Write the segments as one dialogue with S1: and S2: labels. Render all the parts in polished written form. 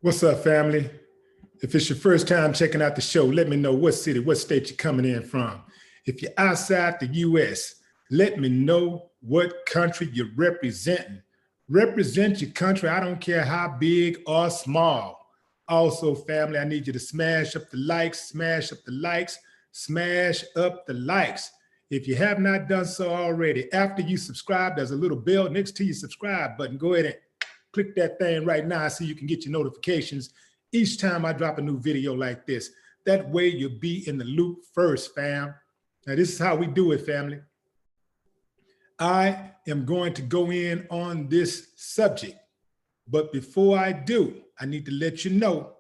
S1: What's up, family? If it's your first time checking out the show, let me know what city, what state you're coming in from. If you're outside the US, let me know what country you're representing. Represent your country. I don't care how big or small. Also, family, I need you to smash up the likes, smash up the likes, smash up the likes. If you have not done so already, after you subscribe, there's a little bell next to your subscribe button. Go ahead and click that thing right now so you can get your notifications each time I drop a new video like this. That way you'll be in the loop first, fam. Now this is how we do it, family. I am going to go in on this subject, but before I do, I need to let you know,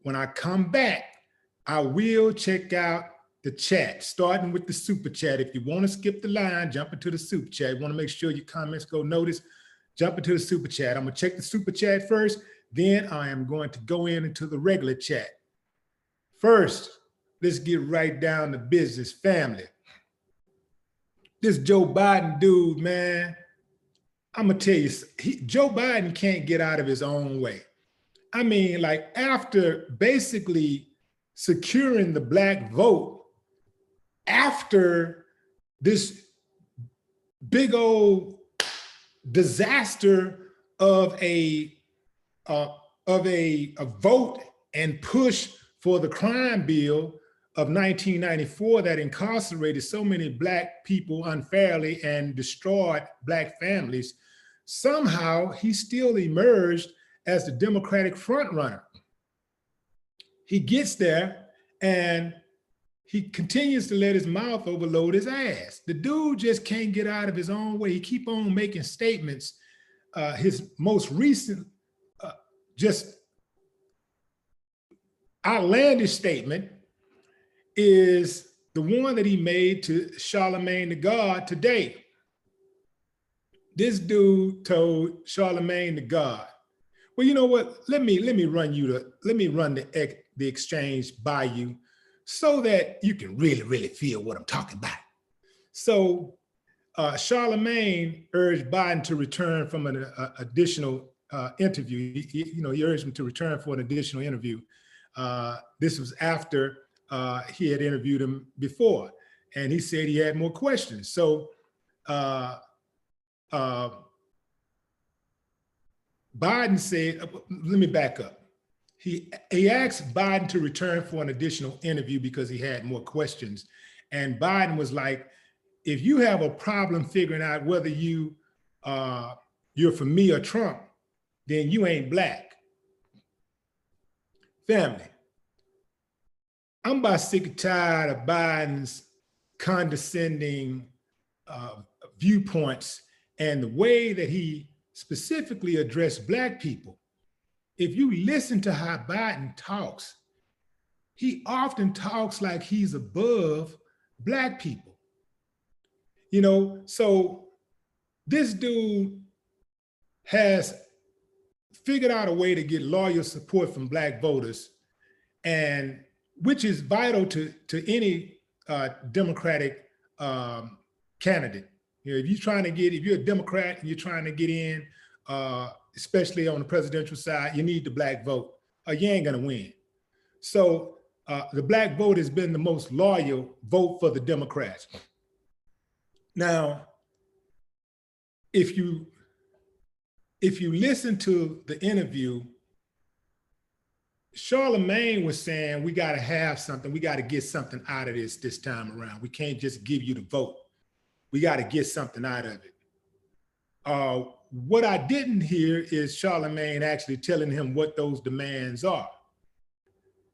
S1: when I come back, I will check out the chat, starting with the super chat. If you want to skip the line, jump into the super chat. You want to make sure your comments go noticed, jump into the super chat. I'm gonna check the super chat first, then I am going to go into the regular chat. First, let's get right down to business, family. This Joe Biden dude, man, I'm gonna tell you, Joe Biden can't get out of his own way. I mean, like, after basically securing the black vote, after this big old disaster of a vote and push for the crime bill of 1994 that incarcerated so many black people unfairly and destroyed black families, somehow he still emerged as the Democratic frontrunner. He gets there and he continues to let his mouth overload his ass. The dude just can't get out of his own way. He keep on making statements. His most recent, just outlandish statement is the one that he made to Charlamagne the God today. This dude told Charlamagne the God, well, you know what? Let me run the exchange by you so that you can really feel what I'm talking about. So Charlamagne urged Biden to return from an additional interview. He urged him to return for an additional interview. This was after he had interviewed him before, and he said he had more questions. So Biden said, let me back up. He asked Biden to return for an additional interview because he had more questions. And Biden was like, if you have a problem figuring out whether you're for me or Trump, then you ain't black. Family, I'm about sick and tired of Biden's condescending viewpoints and the way that he specifically addressed black people. If you listen to how Biden talks, he often talks like he's above black people. So this dude has figured out a way to get loyal support from black voters, and which is vital to any Democratic candidate. If you're a Democrat and you're trying to get in, especially on the presidential side, you need the black vote, or you ain't gonna win. So the black vote has been the most loyal vote for the Democrats. Now, if you listen to the interview, Charlamagne was saying, we gotta have something, we gotta get something out of this time around. We can't just give you the vote. We gotta get something out of it. What I didn't hear is Charlamagne actually telling him what those demands are.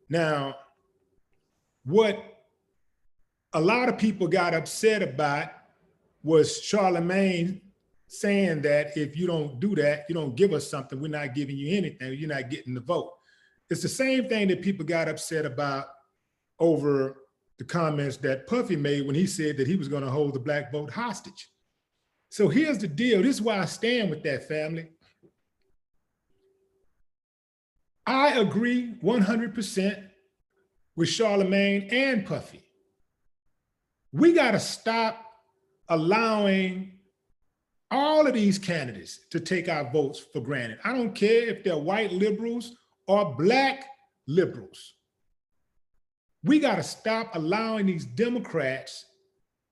S1: Now, what a lot of people got upset about was Charlamagne saying that if you don't do that, you don't give us something, we're not giving you anything, you're not getting the vote. It's the same thing that people got upset about over the comments that Puffy made when he said that he was going to hold the black vote hostage. So here's the deal. This is why I stand with that, family. I agree 100% with Charlamagne and Puffy. We got to stop allowing all of these candidates to take our votes for granted. I don't care if they're white liberals are Black liberals. We got to stop allowing these Democrats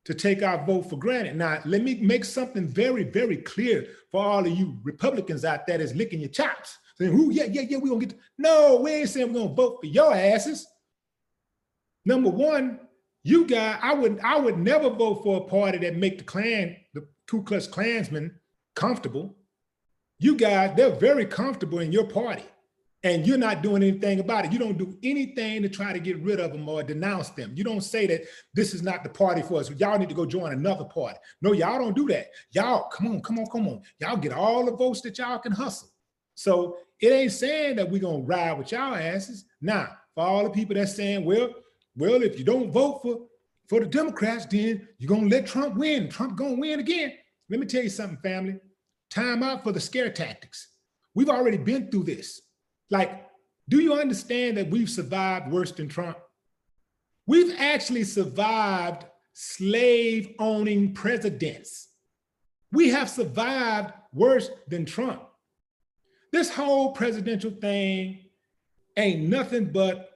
S1: to take our vote for granted. Now, let me make something very, very clear for all of you Republicans out there that's licking your chops. Saying, "Ooh, yeah, we gonna get." No, we ain't saying we're gonna vote for your asses. Number one, you guys, I would never vote for a party that make the Ku Klux Klansmen comfortable. You guys, they're very comfortable in your party, and you're not doing anything about it. You don't do anything to try to get rid of them or denounce them. You don't say that this is not the party for us. Y'all need to go join another party. No, y'all don't do that. Y'all, come on. Y'all get all the votes that y'all can hustle. So it ain't saying that we're gonna ride with y'all asses. Now, for all the people that's saying, well, if you don't vote for the Democrats, then you're gonna let Trump win. Trump gonna win again. Let me tell you something, family. Time out for the scare tactics. We've already been through this. Like, do you understand that we've survived worse than Trump? We've actually survived slave-owning presidents. We have survived worse than Trump. This whole presidential thing ain't nothing but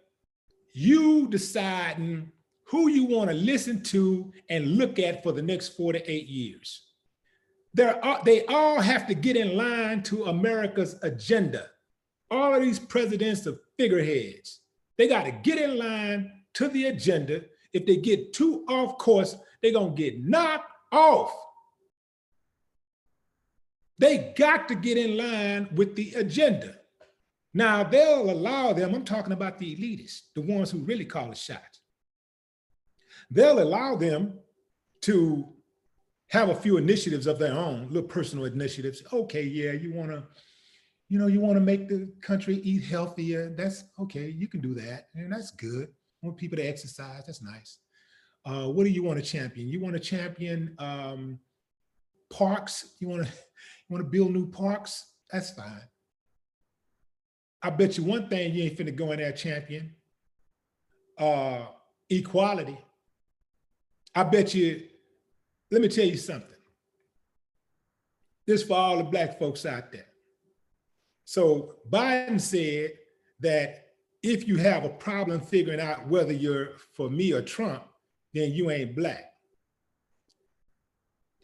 S1: you deciding who you want to listen to and look at for the next 4 to 8 years. They all have to get in line to America's agenda. All of these presidents are figureheads. They got to get in line to the agenda. If they get too off course, they're going to get knocked off. They got to get in line with the agenda. Now, they'll allow them, I'm talking about the elitists, the ones who really call the shots. They'll allow them to have a few initiatives of their own, little personal initiatives. Okay, yeah, you want to make the country eat healthier. That's okay, you can do that, and that's good. You want people to exercise, that's nice. What do you want to champion? You want to champion parks? You want to build new parks? That's fine. I bet you one thing you ain't finna go in there champion, equality. I bet you, let me tell you something. This for all the Black folks out there. So Biden said that if you have a problem figuring out whether you're for me or Trump, then you ain't Black.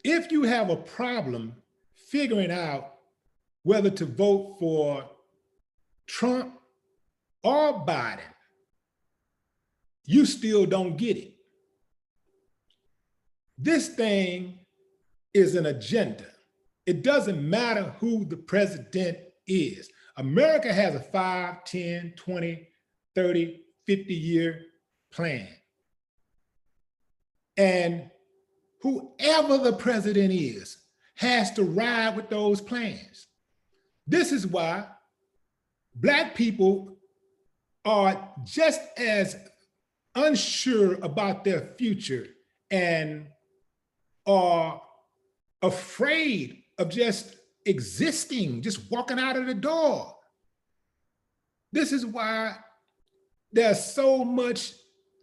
S1: If you have a problem figuring out whether to vote for Trump or Biden, you still don't get it. This thing is an agenda. It doesn't matter who the president is. America has a 5, 10, 20, 30, 50-year plan. And whoever the president is has to ride with those plans. This is why Black people are just as unsure about their future and are afraid of just existing, just walking out of the door. This is why there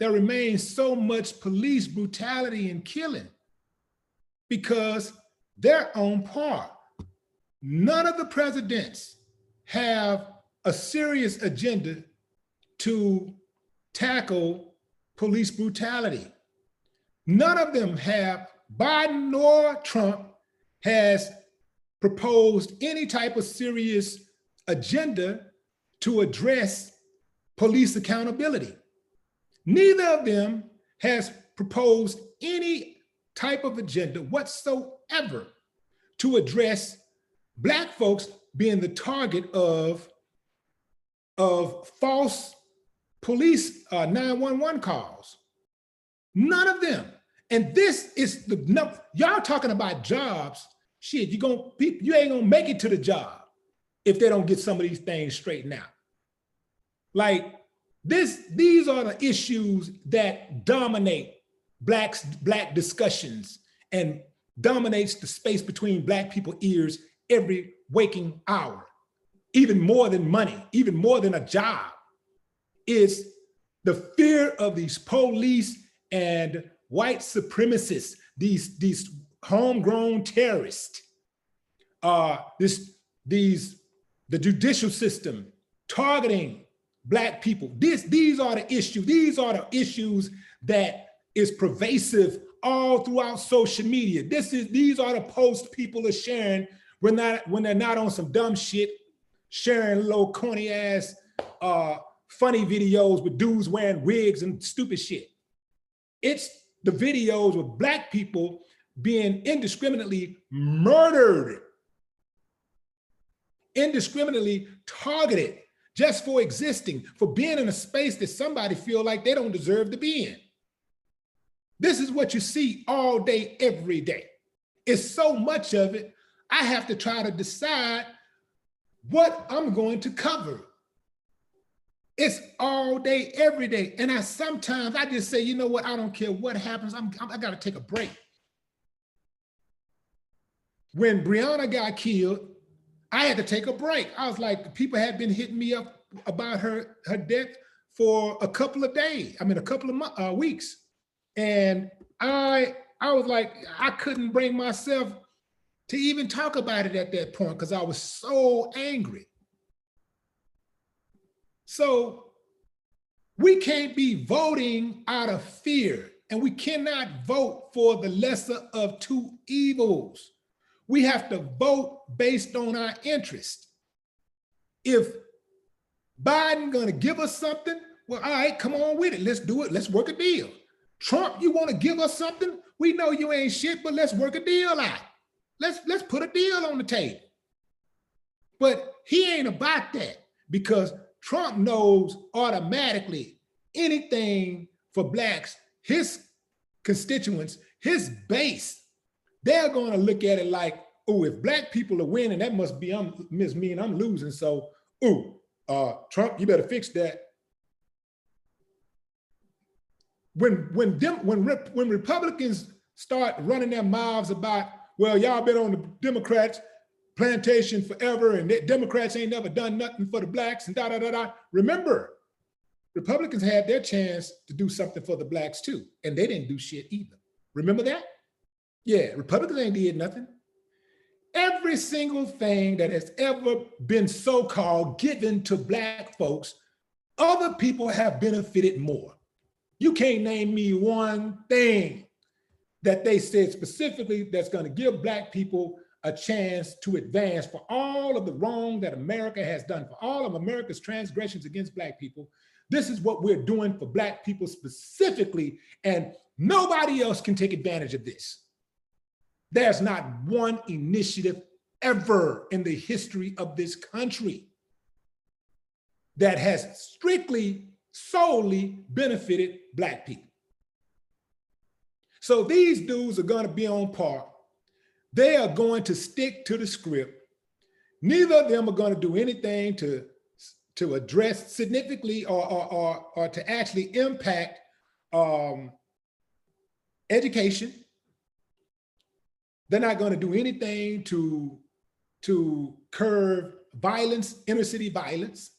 S1: remains so much police brutality and killing, because they're on par. None of the presidents have a serious agenda to tackle police brutality. None of them have. Biden nor Trump has proposed any type of serious agenda to address police accountability. Neither of them has proposed any type of agenda whatsoever to address Black folks being the target of false police 911 calls. None of them. And this is y'all talking about jobs. Shit, you ain't gonna make it to the job if they don't get some of these things straightened out. Like these are the issues that dominate Black discussions and dominates the space between Black people's ears every waking hour. Even more than money, even more than a job, is the fear of these police and white supremacists, these homegrown terrorists, the judicial system targeting Black people. These are the issues. These are the issues that is pervasive all throughout social media. These are the posts people are sharing when they're not on some dumb shit, sharing little corny ass funny videos with dudes wearing wigs and stupid shit. It's the videos with Black people being indiscriminately murdered, indiscriminately targeted just for existing, for being in a space that somebody feel like they don't deserve to be in. This is what you see all day, every day. It's so much of it, I have to try to decide what I'm going to cover. It's all day, every day. And sometimes I just say, you know what, I don't care what happens, I gotta take a break. When Breonna got killed, I had to take a break. I was like, people had been hitting me up about her death for a couple of days. I mean, a couple of weeks. And I was like, I couldn't bring myself to even talk about it at that point because I was so angry. So we can't be voting out of fear, and we cannot vote for the lesser of two evils. We have to vote based on our interest. If Biden gonna give us something, well, all right, come on with it. Let's do it. Let's work a deal. Trump, you wanna give us something? We know you ain't shit, but let's work a deal out. Let's put a deal on the table. But he ain't about that because Trump knows automatically anything for Blacks, his constituents, his base, they're going to look at it like, oh, if Black people are winning, that must mean I'm losing. So, Trump, you better fix that. When Republicans start running their mouths about, well, y'all been on the Democrats plantation forever, and Democrats ain't never done nothing for the Blacks, and da-da-da-da. Remember, Republicans had their chance to do something for the Blacks too, and they didn't do shit either. Remember that? Yeah, Republicans ain't did nothing. Every single thing that has ever been so-called given to Black folks, other people have benefited more. You can't name me one thing that they said specifically that's going to give Black people a chance to advance for all of the wrong that America has done, for all of America's transgressions against Black people. This is what we're doing for Black people specifically, and nobody else can take advantage of this. There's not one initiative ever in the history of this country that has strictly, solely benefited Black people. So these dudes are going to be on par. They are going to stick to the script. Neither of them are going to do anything to address significantly or to actually impact education. They're not going to do anything to curb violence, inner city violence.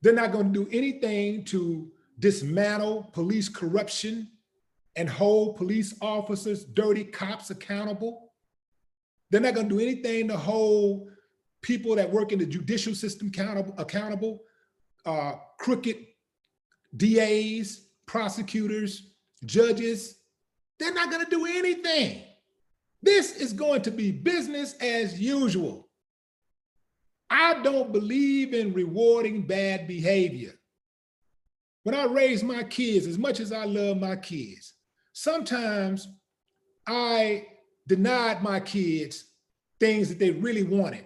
S1: They're not going to do anything to dismantle police corruption and hold police officers, dirty cops accountable. They're not going to do anything to hold people that work in the judicial system accountable, crooked DAs, prosecutors, judges. They're not going to do anything. This is going to be business as usual. I don't believe in rewarding bad behavior. When I raise my kids, as much as I love my kids, sometimes I denied my kids things that they really wanted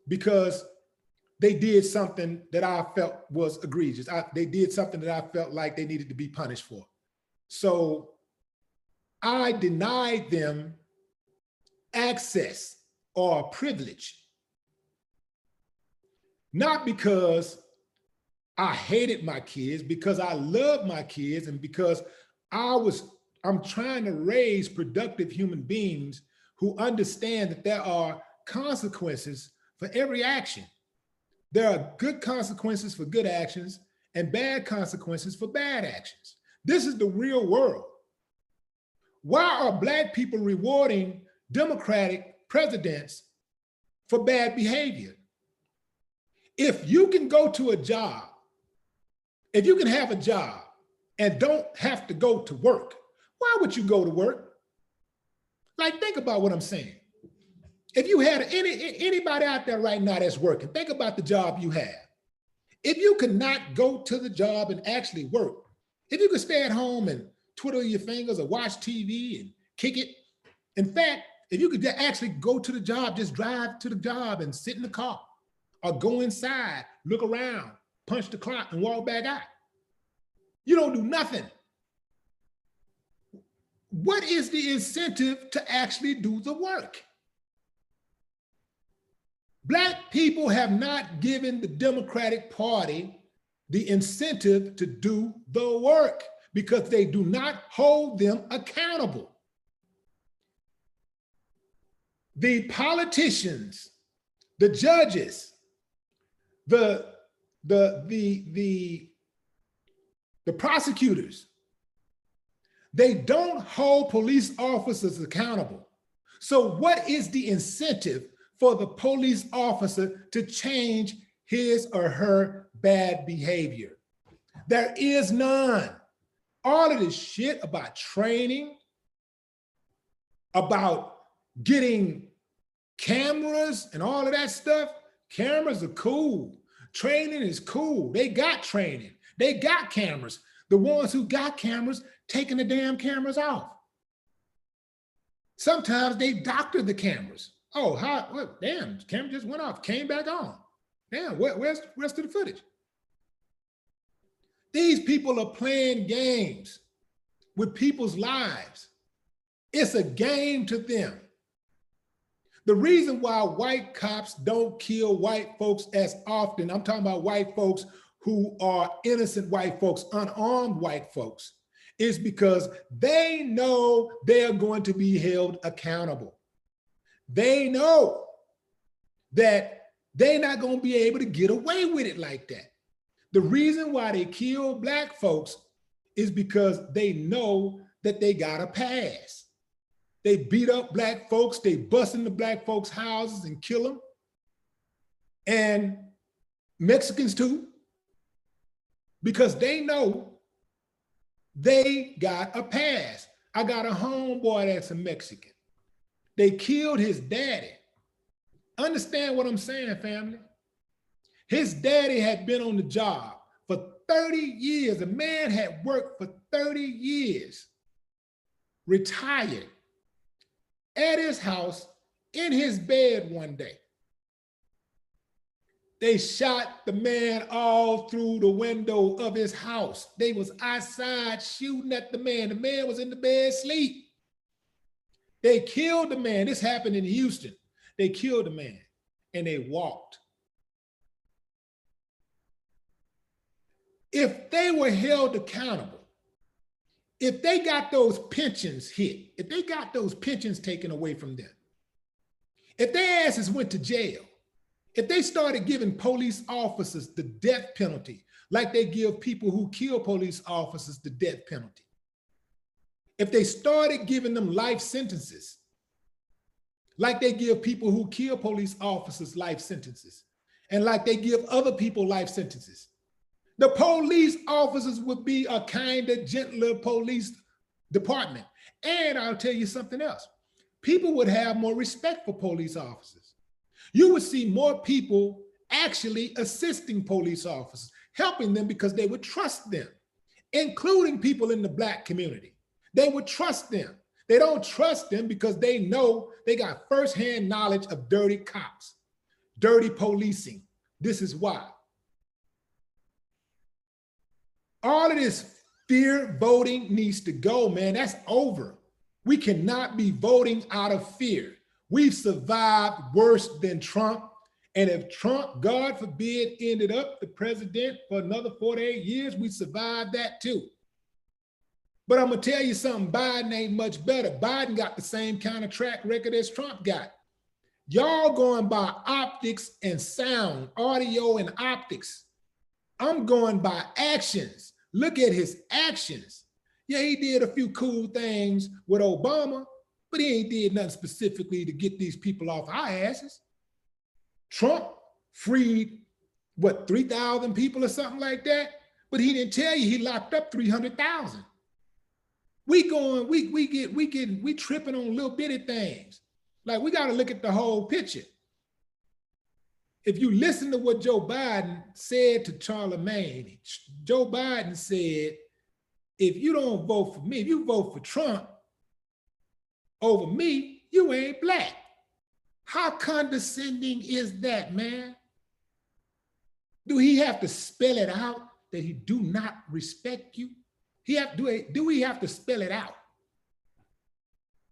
S1: because they did something that I felt was egregious. They did something that I felt like they needed to be punished for. So I denied them access or privilege, not because I hated my kids, because I love my kids, and because I'm trying to raise productive human beings who understand that there are consequences for every action. There are good consequences for good actions and bad consequences for bad actions. This is the real world. Why are Black people rewarding Democratic presidents for bad behavior? If you can go to a job, if you can have a job and don't have to go to work, why would you go to work? Like, think about what I'm saying. If you had anybody out there right now that's working, think about the job you have. If you could not go to the job and actually work, if you could stay at home and twiddle your fingers or watch TV and kick it, in fact, if you could actually go to the job, just drive to the job and sit in the car or go inside, look around, punch the clock and walk back out. You don't do nothing. What is the incentive to actually do the work? Black people have not given the Democratic Party the incentive to do the work because they do not hold them accountable. The politicians, the judges, the prosecutors, they don't hold police officers accountable. So what is the incentive for the police officer to change his or her bad behavior? There is none. All of this shit about training, about getting cameras and all of that stuff, cameras are cool. Training is cool. They got training. They got cameras. The ones who got cameras taking the damn cameras off. Sometimes they doctor the cameras. Oh, damn, the camera just went off, came back on. Damn, where's the rest of the footage? These people are playing games with people's lives. It's a game to them. The reason why white cops don't kill white folks as often, I'm talking about white folks who are innocent white folks, unarmed white folks, is because they know they're going to be held accountable. They know that they're not going to be able to get away with it like that. The reason why they kill Black folks is because they know that they got a pass. They beat up Black folks, they bust into Black folks' houses and kill them. And Mexicans too, because they know they got a pass. I got a homeboy that's a Mexican. They killed his daddy. Understand what I'm saying, family? His daddy had been on the job for 30 years. A man had worked for 30 years, retired, at his house, in his bed one day. They shot the man all through the window of his house. They was outside shooting at the man. The man was in the bed asleep. They killed the man. This happened in Houston. They killed the man and they walked. If they were held accountable, if they got those pensions hit, if they got those pensions taken away from them, if their asses went to jail, if they started giving police officers the death penalty, like they give people who kill police officers the death penalty, if they started giving them life sentences, like they give people who kill police officers life sentences, and like they give other people life sentences, the police officers would be a kinder, gentler police department. And I'll tell you something else. People would have more respect for police officers. You would see more people actually assisting police officers, helping them because they would trust them, including people in the Black community. They would trust them. They don't trust them because they know they got firsthand knowledge of dirty cops, dirty policing. This is why. All of this fear voting needs to go, man. That's over. We cannot be voting out of fear. We've survived worse than Trump. And if Trump, God forbid, ended up the president for another 48 years, we survived that too. But I'm gonna tell you something, Biden ain't much better. Biden got the same kind of track record as Trump got. Y'all going by optics and sound, audio and optics. I'm going by actions. Look at his actions. Yeah, he did a few cool things with Obama, but he ain't did nothing specifically to get these people off our asses. Trump freed what, 3,000 people or something like that? But he didn't tell you he locked up 300,000. We tripping on little bitty things. Like, we got to look at the whole picture. If you listen to what Joe Biden said to Charlamagne, Joe Biden said, if you don't vote for me, if you vote for Trump over me, you ain't black. How condescending is that, man? Do he have to spell it out that he do not respect you? Do we have to spell it out?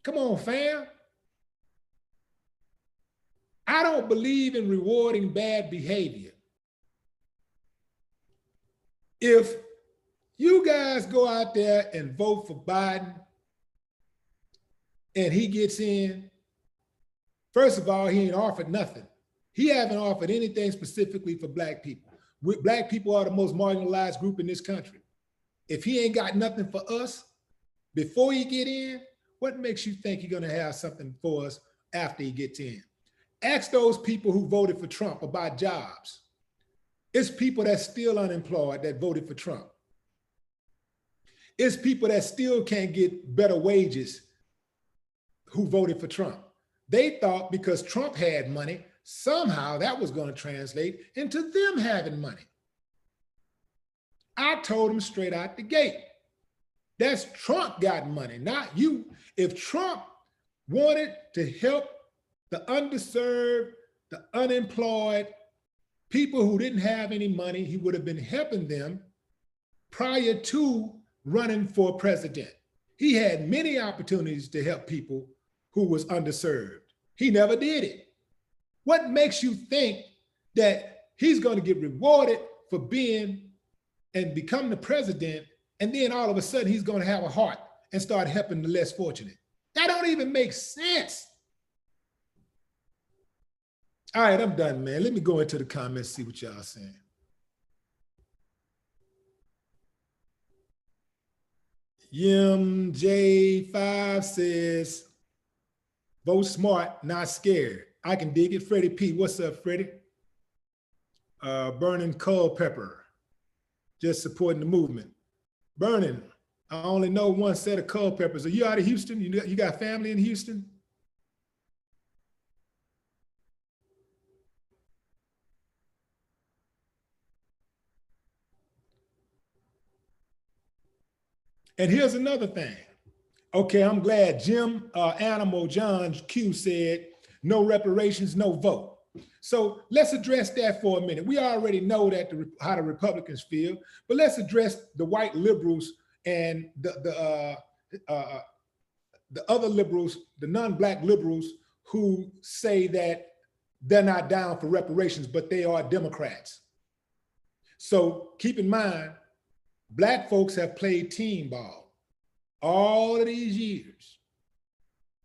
S1: Come on, fam. I don't believe in rewarding bad behavior. If you guys go out there and vote for Biden and he gets in, first of all, he ain't offered nothing. He haven't offered anything specifically for black people. Black people are the most marginalized group in this country. If he ain't got nothing for us before he get in, what makes you think he's gonna have something for us after he gets in? Ask those people who voted for Trump about jobs. It's people that's still unemployed that voted for Trump. It's people that still can't get better wages who voted for Trump. They thought because Trump had money, somehow that was going to translate into them having money. I told them straight out the gate, that's Trump got money, not you. If Trump wanted to help the underserved, the unemployed, people who didn't have any money, he would have been helping them prior to running for president. He had many opportunities to help people who was underserved. He never did it. What makes you think that he's going to get rewarded for being and become the president, and then all of a sudden he's going to have a heart and start helping the less fortunate? That don't even make sense. All right, I'm done, man. Let me go into the comments, see what y'all saying. Yim J5 says, vote smart, not scared. I can dig it. Freddie P, what's up, Freddie? Burning Culpepper, just supporting the movement. Burning, I only know one set of Culpeppers. Are you out of Houston? You got family in Houston? And here's another thing. Okay, I'm glad Jim Animal John Q said, no reparations, no vote. So let's address that for a minute. We already know that how the Republicans feel, but let's address the white liberals and the other liberals, the non-black liberals who say that they're not down for reparations, but they are Democrats. So keep in mind, black folks have played team ball all of these years.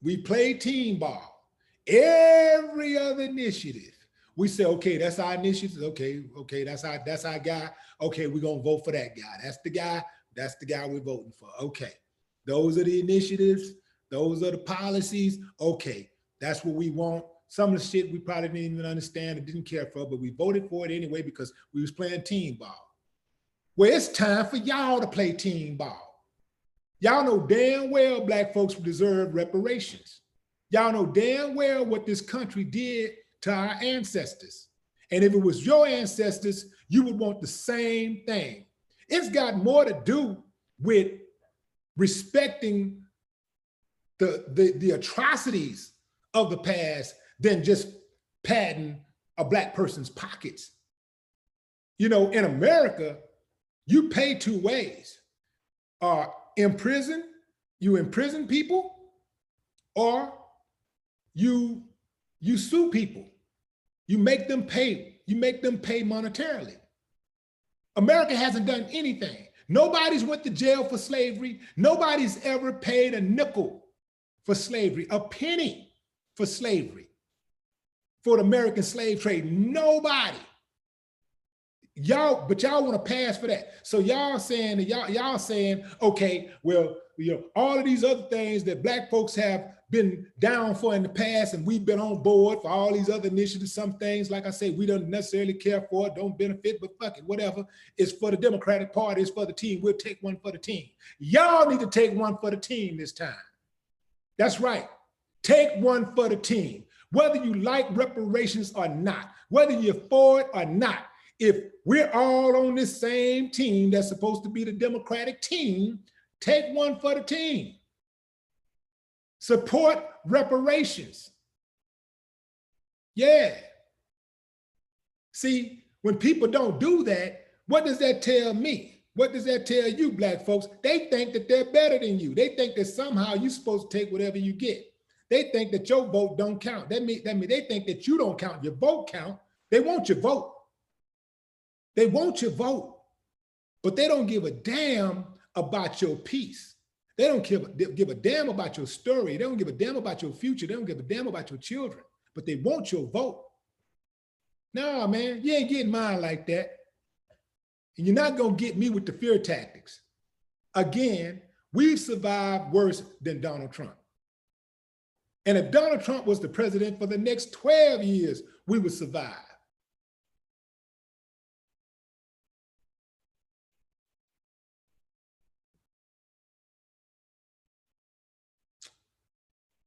S1: We played team ball. Every other initiative, we say, okay, that's our initiative. Okay, that's our guy. Okay, we're gonna vote for that guy. That's the guy we're voting for. Okay, those are the initiatives. Those are the policies. Okay, that's what we want. Some of the shit we probably didn't even understand and didn't care for, but we voted for it anyway because we was playing team ball. Well, it's time for y'all to play team ball. Y'all know damn well black folks deserve reparations. Y'all know damn well what this country did to our ancestors. And if it was your ancestors, you would want the same thing. It's got more to do with respecting the atrocities of the past than just padding a black person's pockets. You know, in America, you pay two ways. You imprison people, or you sue people. You make them pay monetarily. America hasn't done anything. Nobody's went to jail for slavery. Nobody's ever paid a nickel for slavery, a penny for slavery, for the American slave trade. Nobody. but y'all want to pass for that. So y'all saying that y'all saying, okay, well, all of these other things that Black folks have been down for in the past, and we've been on board for all these other initiatives. Some things, like I say, we don't necessarily care for, don't benefit, but fuck it, whatever. It's for the Democratic Party, it's for the team. We'll take one for the team. Y'all need to take one for the team this time. That's right. Take one for the team. Whether you like reparations or not, whether you're for it or not, if we're all on this same team that's supposed to be the Democratic team, take one for the team. Support reparations. Yeah. See, when people don't do that, what does that tell me? What does that tell you, Black folks? They think that they're better than you. They think that somehow you're supposed to take whatever you get. They think that your vote don't count. That means they think that you don't count. Your vote count. They want your vote. They want your vote, but they don't give a damn about your peace. They don't give a damn about your story. They don't give a damn about your future. They don't give a damn about your children, but they want your vote. Nah, man, you ain't getting mine like that. And you're not gonna get me with the fear tactics. Again, we've survived worse than Donald Trump. And if Donald Trump was the president for the next 12 years, we would survive.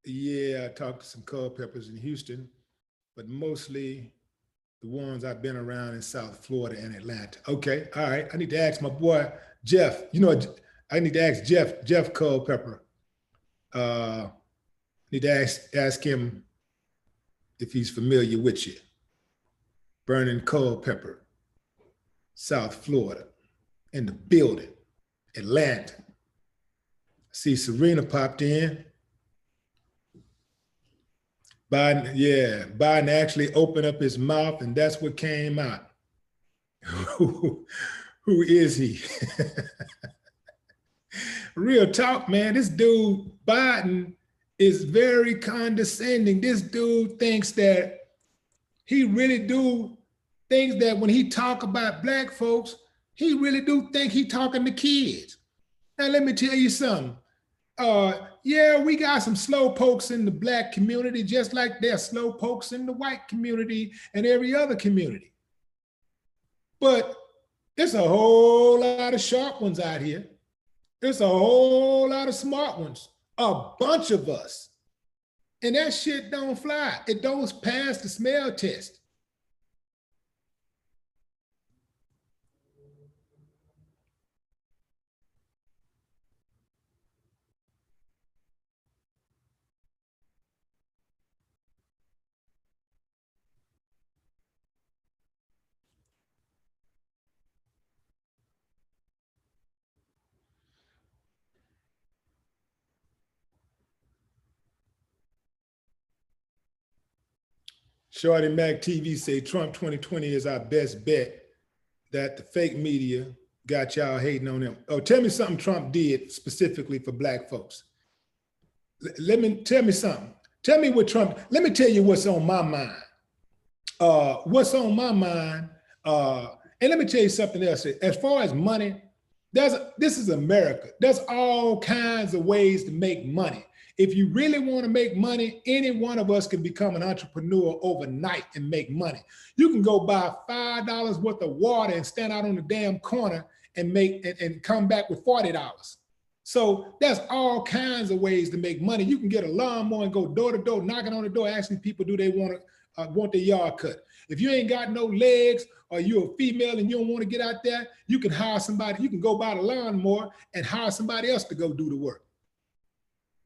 S1: Yeah, I talked to some Culpeppers in Houston, but mostly the ones I've been around in South Florida and Atlanta. Okay, all right. I need to ask my boy, Jeff. I need to ask Jeff Culpepper. Need to ask him if he's familiar with you. Vernon Culpepper, South Florida, in the building, Atlanta. See, Serena popped in. Biden actually opened up his mouth and that's what came out. Who is he? Real talk, man. This dude, Biden, is very condescending. This dude thinks that he really do things that when he talk about Black folks, he really do think he talking to kids. Now, let me tell you something. Yeah, we got some slow pokes in the Black community, just like there's slow pokes in the white community and every other community. But there's a whole lot of sharp ones out here. There's a whole lot of smart ones, a bunch of us. And that shit don't fly. It don't pass the smell test. Shorty Mac TV say Trump 2020 is our best bet, that the fake media got y'all hating on him. Oh, tell me something Trump did specifically for Black folks. Tell me something. Tell me what Trump, let me tell you what's on my mind. What's on my mind, and let me tell you something else. As far as money, this is America. There's all kinds of ways to make money. If you really want to make money, any one of us can become an entrepreneur overnight and make money. You can go buy $5 worth of water and stand out on the damn corner and and come back with $40. So there's all kinds of ways to make money. You can get a lawnmower and go door to door, knocking on the door, asking people, do they want their yard cut? If you ain't got no legs or you're a female and you don't want to get out there, you can hire somebody. You can go buy the lawnmower and hire somebody else to go do the work.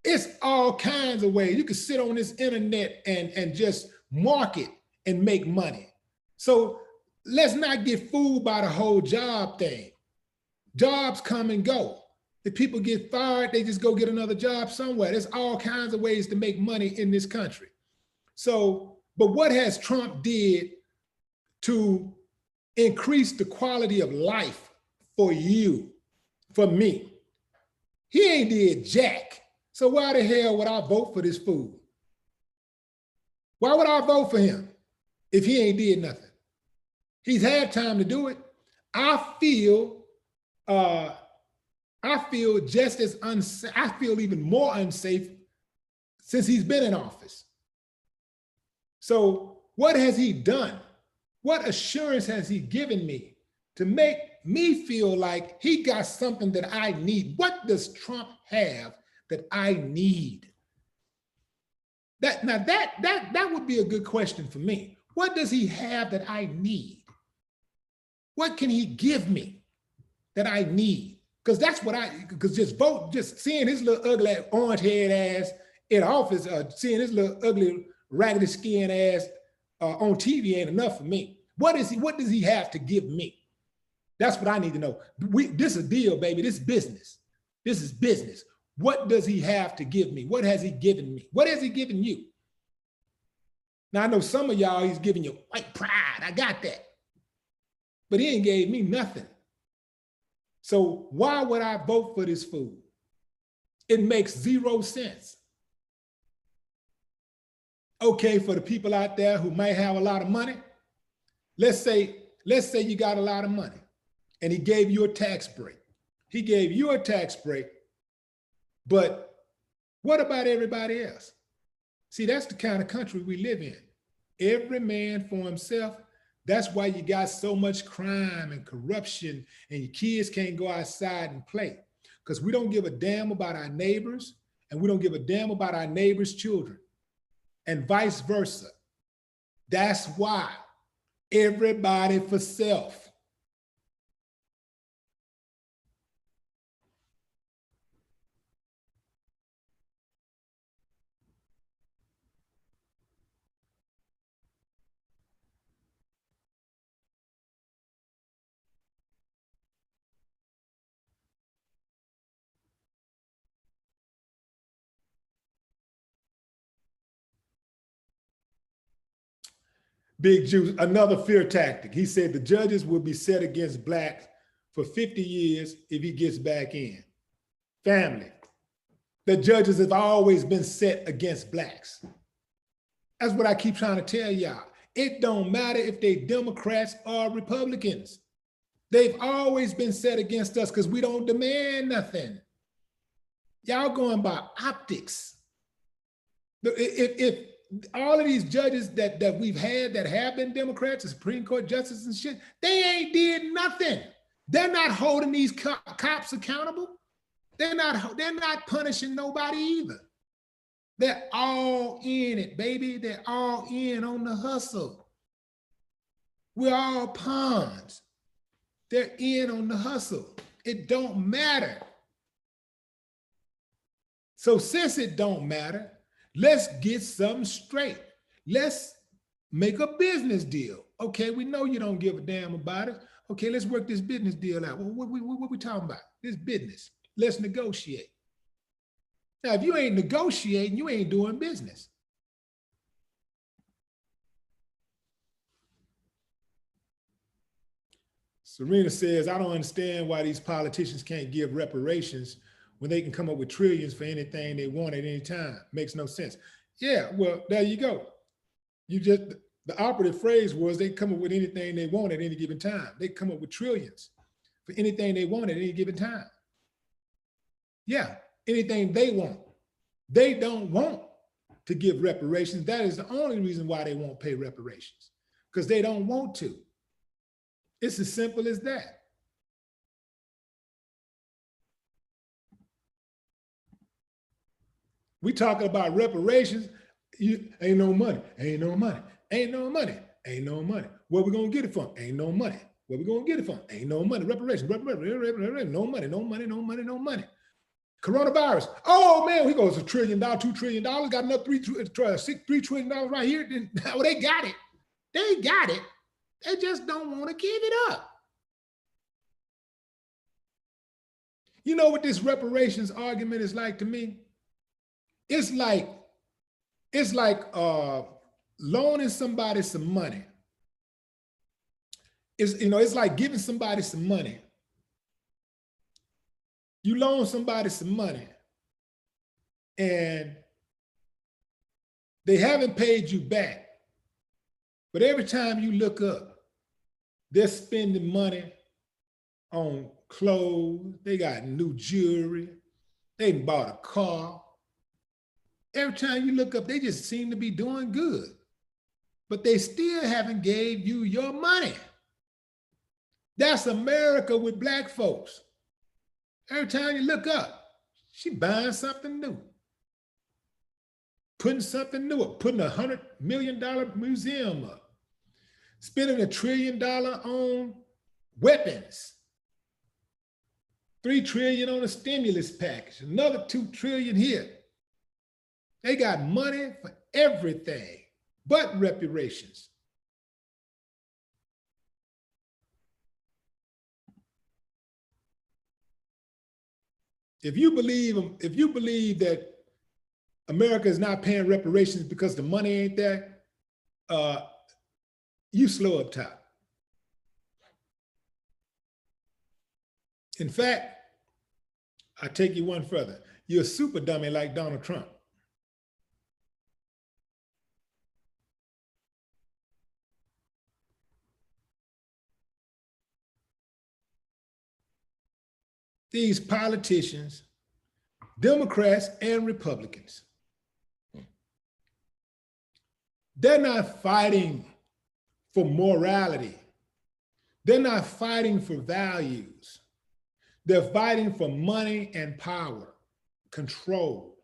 S1: It's all kinds of ways. You can sit on this internet and just market and make money. So let's not get fooled by the whole job thing. Jobs come and go. If people get fired, they just go get another job somewhere. There's all kinds of ways to make money in this country. So, but what has Trump did to increase the quality of life for you, for me? He ain't did jack. So why the hell would I vote for this fool? Why would I vote for him if he ain't did nothing? He's had time to do it. I feel just as unsafe. I feel even more unsafe since he's been in office. So what has he done? What assurance has he given me to make me feel like he got something that I need? What does Trump have that I need? That would be a good question for me. What does he have that I need? What can he give me that I need? Because that's what because just seeing his little ugly orange head ass in office, seeing his little ugly raggedy skin ass on TV ain't enough for me. What does he have to give me? That's what I need to know. This is a deal, baby. This is business. This is business. What does he have to give me? What has he given me? What has he given you? Now, I know some of y'all, he's giving you white pride. I got that. But he ain't gave me nothing. So why would I vote for this fool? It makes 0 sense. Okay, for the people out there who might have a lot of money, let's say you got a lot of money and he gave you a tax break. He gave you a tax break, but what about everybody else? See, that's the kind of country we live in. Every man for himself. That's why you got so much crime and corruption and your kids can't go outside and play, because we don't give a damn about our neighbors and we don't give a damn about our neighbors' children and vice versa. That's why everybody for self. Big Juice, another fear tactic. He said the judges will be set against blacks for 50 years if he gets back in. Family, the judges have always been set against blacks. That's what I keep trying to tell y'all. It don't matter if they Democrats or Republicans. They've always been set against us because we don't demand nothing. Y'all going by optics. If all of these judges that we've had that have been Democrats, the Supreme Court justices and shit, they ain't did nothing. They're not holding these cops accountable. They're not punishing nobody either. They're all in it, baby. They're all in on the hustle. We're all pawns. They're in on the hustle. It don't matter. So since it don't matter, let's get something straight. Let's make a business deal. Okay, we know you don't give a damn about it. Okay, let's work this business deal out. Well, what we talking about? This business. Let's negotiate. Now, if you ain't negotiating, you ain't doing business. Serena says, I don't understand why these politicians can't give reparations when they can come up with trillions for anything they want at any time. Makes no sense. Yeah, well, there you go. The operative phrase was they come up with anything they want at any given time. They come up with trillions for anything they want at any given time. Yeah, anything they want. They don't want to give reparations. That is the only reason why they won't pay reparations, because they don't want to. It's as simple as that. We talking about reparations, ain't no money, ain't no money, ain't no money, ain't no money. Where we gonna get it from? Ain't no money. Where we gonna get it from? Ain't no money. Reparations, no money, no money, no money, no money. Coronavirus. Oh man, we goes $1 trillion, $2 trillion, got another $3 trillion right here. Oh, they got it. They got it. They just don't want to give it up. You know what this reparations argument is like to me? It's like loaning somebody some money. It's like giving somebody some money. You loan somebody some money and they haven't paid you back. But every time you look up, they're spending money on clothes. They got new jewelry. They bought a car. Every time you look up, they just seem to be doing good. But they still haven't gave you your money. That's America with black folks. Every time you look up, she buying something new. Putting something new up, putting $100 million museum up, spending $1 trillion on weapons, $3 trillion on a stimulus package, another $2 trillion here. They got money for everything but reparations. If you believe that America is not paying reparations because the money ain't there, you slow up top. In fact, I take you one further. You're a super dummy like Donald Trump. These politicians, Democrats and Republicans, they're not fighting for morality. They're not fighting for values. They're fighting for money and power, control.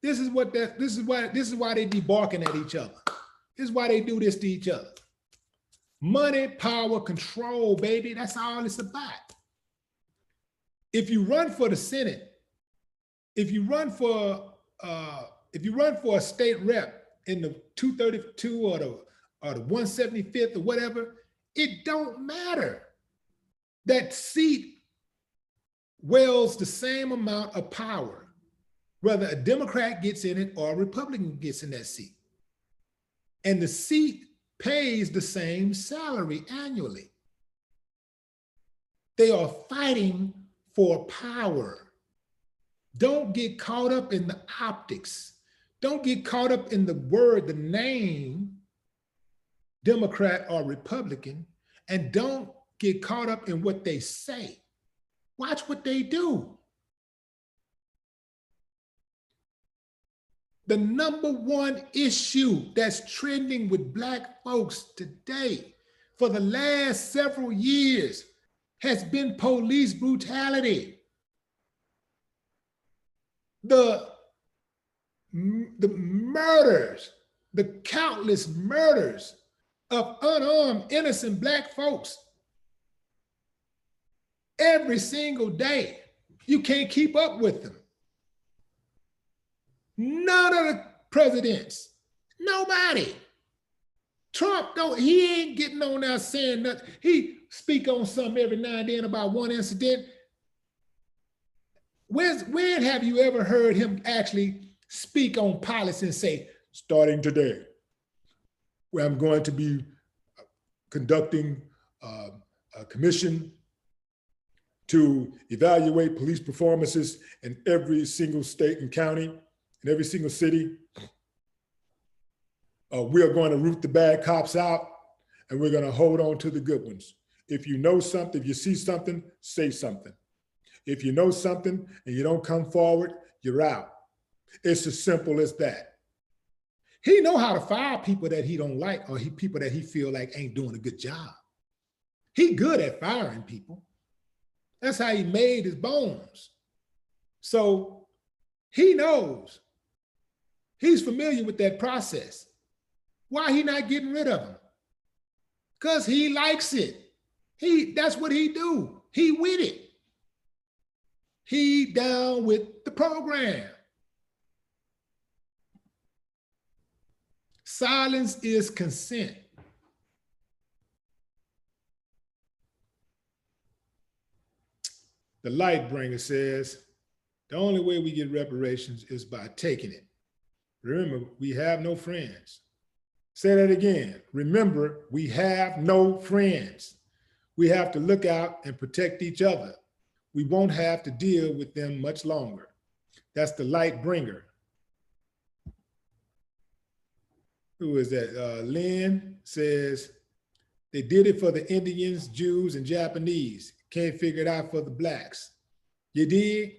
S1: This is why they be barking at each other. This is why they do this to each other. Money, power, control, baby. That's all it's about. If you run for the Senate, if you run for a state rep in the 232 or the 175th or whatever, it don't matter. That seat wields the same amount of power, whether a Democrat gets in it or a Republican gets in that seat. And the seat pays the same salary annually. They are fighting for power. Don't get caught up in the optics. Don't get caught up in the word, the name, Democrat or Republican, and don't get caught up in what they say. Watch what they do. The number one issue that's trending with black folks today for the last several years has been police brutality. The murders, the countless murders of unarmed, innocent black folks every single day. You can't keep up with them. None of the presidents, nobody. Trump he ain't getting on there saying nothing. He speak on something every now and then about one incident. When have you ever heard him actually speak on policy and say, starting today, where I'm going to be conducting a commission to evaluate police performances in every single state and county, in every single city. We are going to root the bad cops out and we're going to hold on to the good ones. If you know something, if you see something, say something. If you know something and you don't come forward, you're out. It's as simple as that. He know how to fire people that he don't like or people that he feel like ain't doing a good job. He good at firing people. That's how he made his bones. So he knows. He's familiar with that process. Why he not getting rid of them? Because he likes it. That's what he do. He with it. He down with the program. Silence is consent. The light bringer says, the only way we get reparations is by taking it. Remember, we have no friends. Say that again. Remember, we have no friends. We have to look out and protect each other. We won't have to deal with them much longer. That's the light bringer. Who is that? Lynn says, They did it for the Indians, Jews, and Japanese. Can't figure it out for the blacks. You did?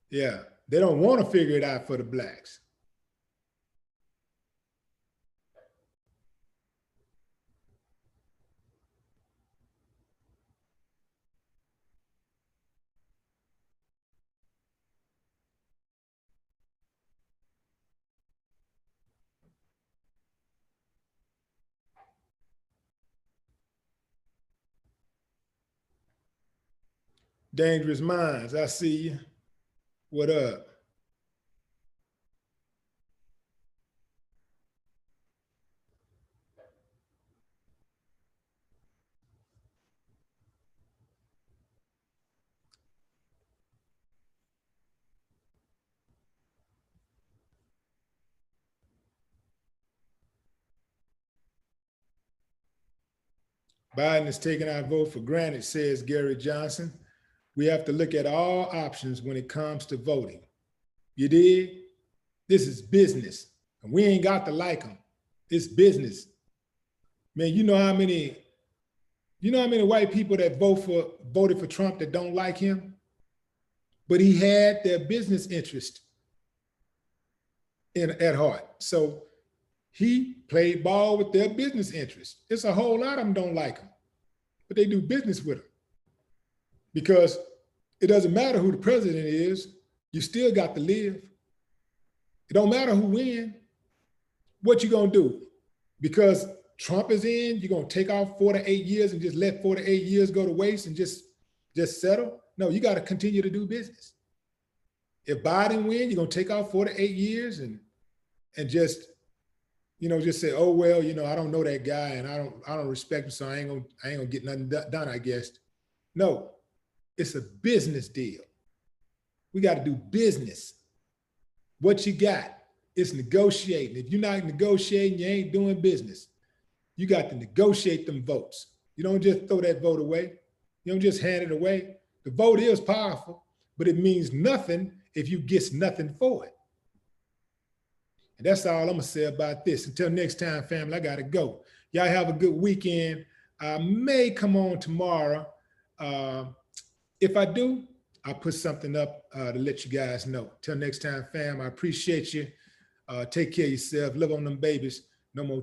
S1: Yeah, they don't want to figure it out for the blacks. Dangerous Minds, I see you. What up? Biden is taking our vote for granted, says Gary Johnson. We have to look at all options when it comes to voting. You did? This is business. And we ain't got to like them. It's business. Man, you know how many white people that voted for Trump that don't like him? But he had their business interest at heart. So he played ball with their business interest. It's a whole lot of them don't like him, but they do business with him. Because it doesn't matter who the president is, you still got to live. It don't matter who wins. What you gonna do? Because Trump is in, you're gonna take off 4 to 8 years and just let 4 to 8 years go to waste and just settle? No, you gotta continue to do business. If Biden wins, you're gonna take off 4 to 8 years and just, just say, oh, well, I don't know that guy and I don't respect him, so I ain't gonna get nothing done, I guess. No, it's a business deal. We got to do business. What you got? It's negotiating. If you're not negotiating, you ain't doing business. You got to negotiate them votes. You don't just throw that vote away. You don't just hand it away. The vote is powerful, but it means nothing if you get nothing for it. And that's all I'm gonna say about this. Until next time, family, I gotta go. Y'all have a good weekend. I may come on tomorrow. If I do, I'll put something up to let you guys know. Till next time, fam, I appreciate you. Take care of yourself. Love on them babies. No more